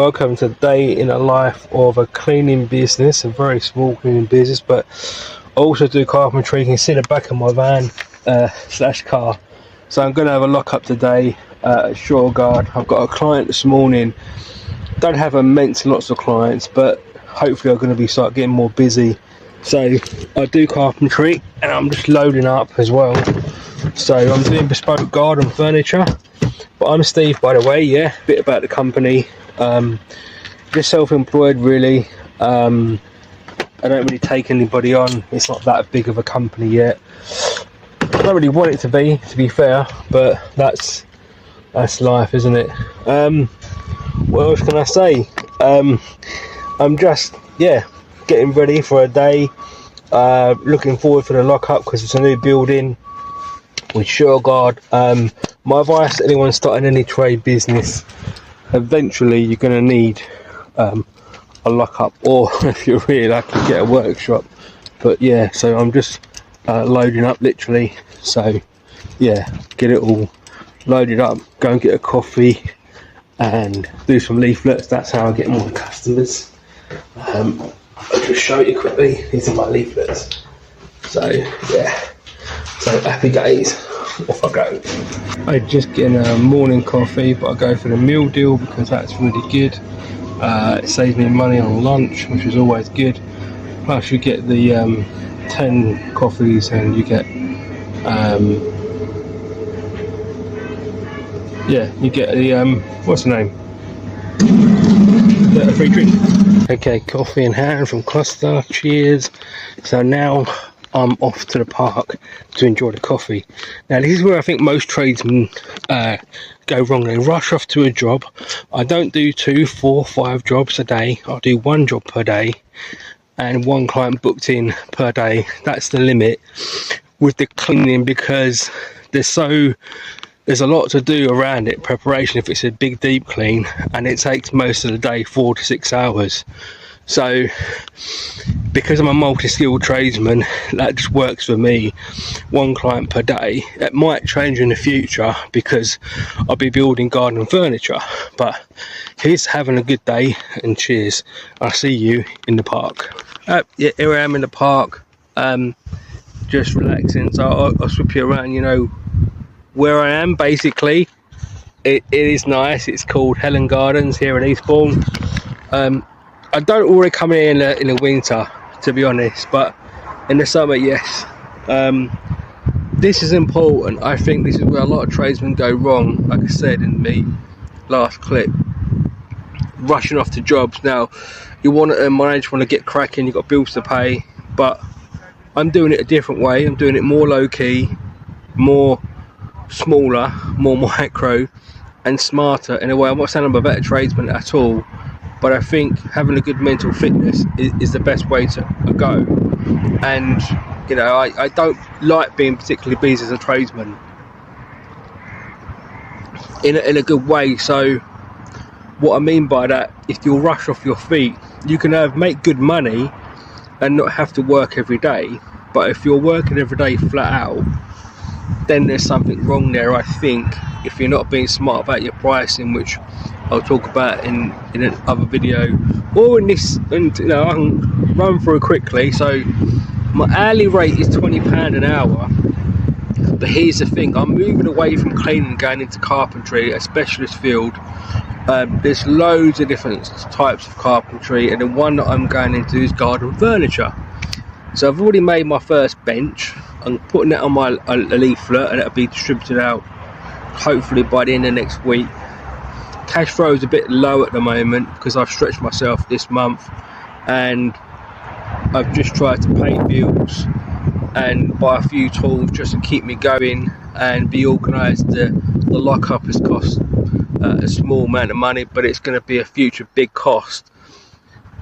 welcome to day in the life of a cleaning business, a very small cleaning business, but I also do carpentry. You can see the back of my van slash car. So I'm going to have a lock up today at Shoreguard. I've got a client this morning. Don't have immense lots of clients, but hopefully I'm going to start getting more busy. So I do carpentry and I'm just loading up as well. So I'm doing bespoke garden furniture. But I'm Steve, by the way. Yeah, a bit about the company. Just self-employed, really. I don't really take anybody on. It's not that big of a company yet. I don't really want it to be fair, but that's life, isn't it? What else can I say? I'm just getting ready for a day. Looking forward for the lockup because it's a new building with Shoreguard. My advice to anyone starting any trade business: eventually you're going to need a lockup, or if you're really lucky, get a workshop. But yeah, so I'm just loading up literally. So yeah, get it all loaded up, go and get a coffee and do some leaflets. That's how I get more customers. I'll just show you quickly. These are my leaflets. So yeah, so happy days. Off I go. I just get a morning coffee, but I go for the meal deal because that's really good. It saves me money on lunch, which is always good. Plus you get the 10 coffees and you get you get the what's the name? A free drink. Okay, coffee in hand from Costa. Cheers. So now I'm off to the park to enjoy the coffee. Now this is where I think most tradesmen go wrong. They rush off to a job. I don't do 2, 4, 5 jobs a day. I do 1 job per day and 1 client booked in per day. That's the limit with the cleaning, because there's a lot to do around it. Preparation, if it's a big deep clean, and it takes most of the day, 4 to 6 hours. So because I'm a multi-skilled tradesman, that just works for me. 1 client per day. It might change in the future because I'll be building garden furniture, but here's having a good day, and cheers. I'll see you in the park. Yeah, here I am in the park, just relaxing. So I'll swip you around, you know where I am. Basically it is nice. It's called Helen Gardens here in Eastbourne. I don't already come here in the winter, to be honest, but in the summer, yes. This is important. I think this is where a lot of tradesmen go wrong, like I said in the last clip. Rushing off to jobs. Now, you want to earn money, you want to get cracking, you've got bills to pay, but I'm doing it a different way. I'm doing it more low-key, more smaller, more micro, and smarter in a way. I'm not saying I'm a better tradesman at all, but I think having a good mental fitness is the best way to go. And you know, I don't like being particularly busy as a tradesman in a good way. So what I mean by that, if you rush off your feet, you can make good money and not have to work every day. But if you're working every day flat out, then there's something wrong there, I think, if you're not being smart about your pricing, which I'll talk about in another video, or in this, and you know, I can run through quickly. So my hourly rate is £20 an hour, but here's the thing: I'm moving away from cleaning, going into carpentry, a specialist field. There's loads of different types of carpentry, and the one that I'm going into is garden furniture. So I've already made my first bench. I'm putting that on my leaflet, and it'll be distributed out hopefully by the end of next week. Cash flow is a bit low at the moment because I've stretched myself this month, and I've just tried to pay bills and buy a few tools just to keep me going and be organised. The lockup has cost a small amount of money, but it's going to be a future big cost.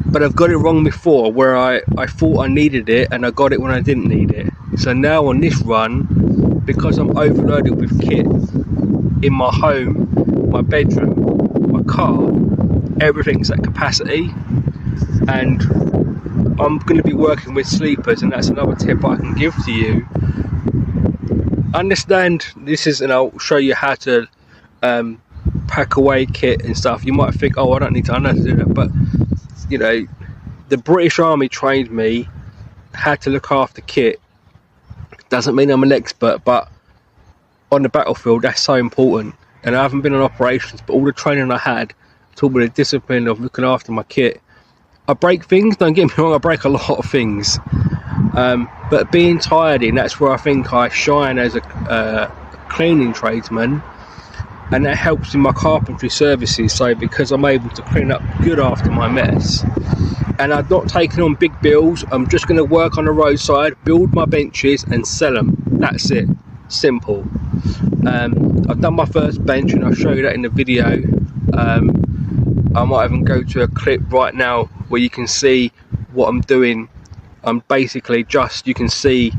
But I've got it wrong before, where I thought I needed it and I got it when I didn't need it. So now on this run, because I'm overloaded with kit in my home, my bedroom, my car, everything's at capacity, and I'm going to be working with sleepers, and that's another tip I can give to you. Understand this is, and I'll show you how to pack away kit and stuff, you might think, oh, I don't need to, I know how to do that. But you know, the British Army trained me how to look after kit. Doesn't mean I'm an expert, but on the battlefield, that's so important. And I haven't been on operations, but all the training I had taught me the discipline of looking after my kit. I break things, don't get me wrong, I break a lot of things, but being tidy, and that's where I think I shine as a cleaning tradesman, and that helps in my carpentry services. So because I'm able to clean up good after my mess, and I've not taken on big bills, I'm just going to work on the roadside, build my benches and sell them. That's it, simple. I've done my first bench and I'll show you that in the video. I might even go to a clip right now where you can see what I'm doing. I'm basically just, you can see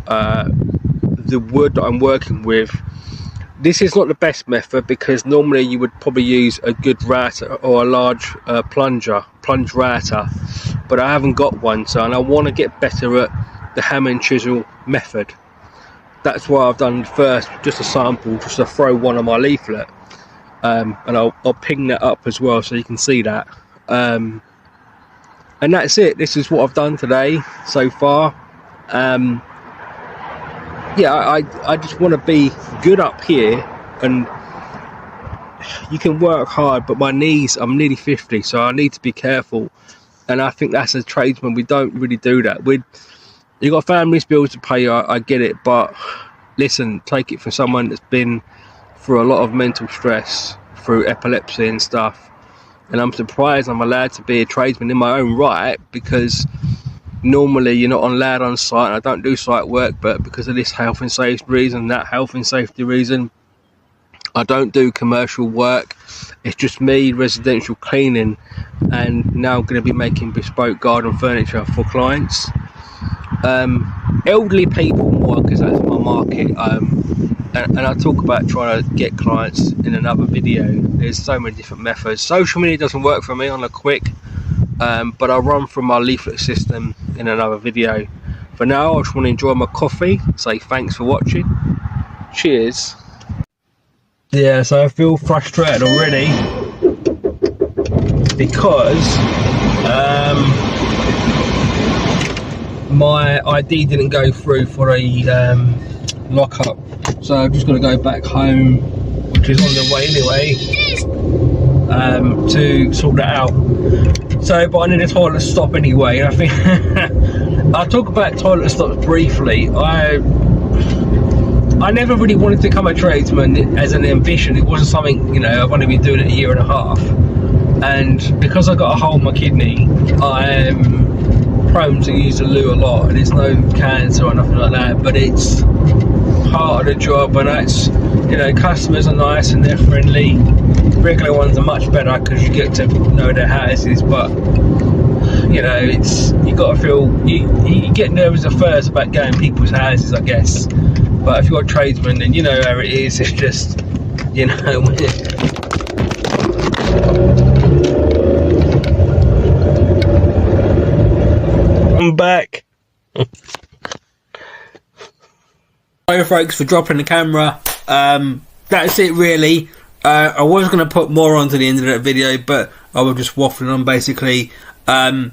the wood that I'm working with. This is not the best method, because normally you would probably use a good router or a large plunge router, but I haven't got one, so, and I want to get better at the hammer and chisel method. That's why I've done first just a sample, just to throw one on my leaflet, and I'll ping that up as well so you can see that. And that's it. This is what I've done today so far. Yeah, I just want to be good up here, and you can work hard, but my knees, I'm nearly 50, so I need to be careful. And I think that's, as tradesmen, we don't really do that. You got families, bills to pay, I get it, but listen, take it from someone that's been through a lot of mental stress, through epilepsy and stuff, and I'm surprised I'm allowed to be a tradesman in my own right, because normally you're not allowed on site, and I don't do site work, but because of this health and safety reason, that health and safety reason, I don't do commercial work. It's just me, residential cleaning, and now I'm going to be making bespoke garden furniture for clients. Elderly people more, because that's my market, and I talk about trying to get clients in another video. There's so many different methods. Social media doesn't work for me on a quick, but I'll run through my leaflet system in another video. For now, I just want to enjoy my coffee, say thanks for watching, cheers. Yeah, so I feel frustrated already because my ID didn't go through for a lockup, so I'm just going to go back home, which is on the way anyway, to sort that out. So, but I need a toilet stop anyway, and I think I'll talk about toilet stops briefly. I never really wanted to become a tradesman as an ambition. It wasn't something, you know, I've only been doing it a year and a half, and because I got a hole in my kidney, I am prone to use the loo a lot, and it's no cancer or nothing like that, but it's part of the job, and that's, you know, customers are nice and they're friendly. Regular ones are much better because you get to know their houses, but you know, it's, you got to feel, you get nervous at first about going people's houses, I guess, but if you're a tradesman, then you know how it is. It's just, you know, I'm back. Sorry folks for dropping the camera. That's it really. I was going to put more onto the end of that video, but I was just waffling on basically. I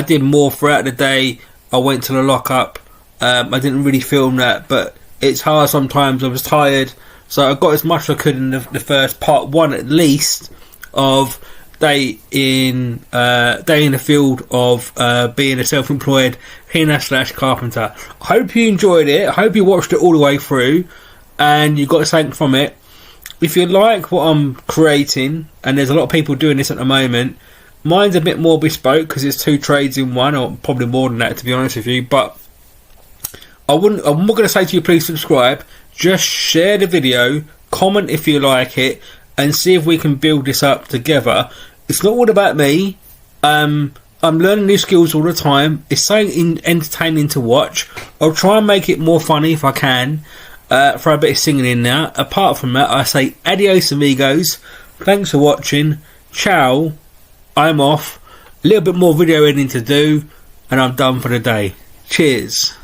did more throughout the day. I went to the lockup. I didn't really film that, but it's hard sometimes. I was tired, so I got as much as I could in the first part one at least of day in the field of being a self-employed cleaner / carpenter. I hope you enjoyed it. I hope you watched it all the way through and you got something from it. If you like what I'm creating, and there's a lot of people doing this at the moment, mine's a bit more bespoke because it's 2 trades in one, or probably more than that to be honest with you, but I'm not going to say to you please subscribe. Just share the video, comment if you like it, and see if we can build this up together. It's not all about me. I'm learning new skills all the time. It's so entertaining to watch. I'll try and make it more funny if I can. Throw a bit of singing in there. Apart from that, I say adios amigos. Thanks for watching. Ciao. I'm off. A little bit more video editing to do, and I'm done for the day. Cheers.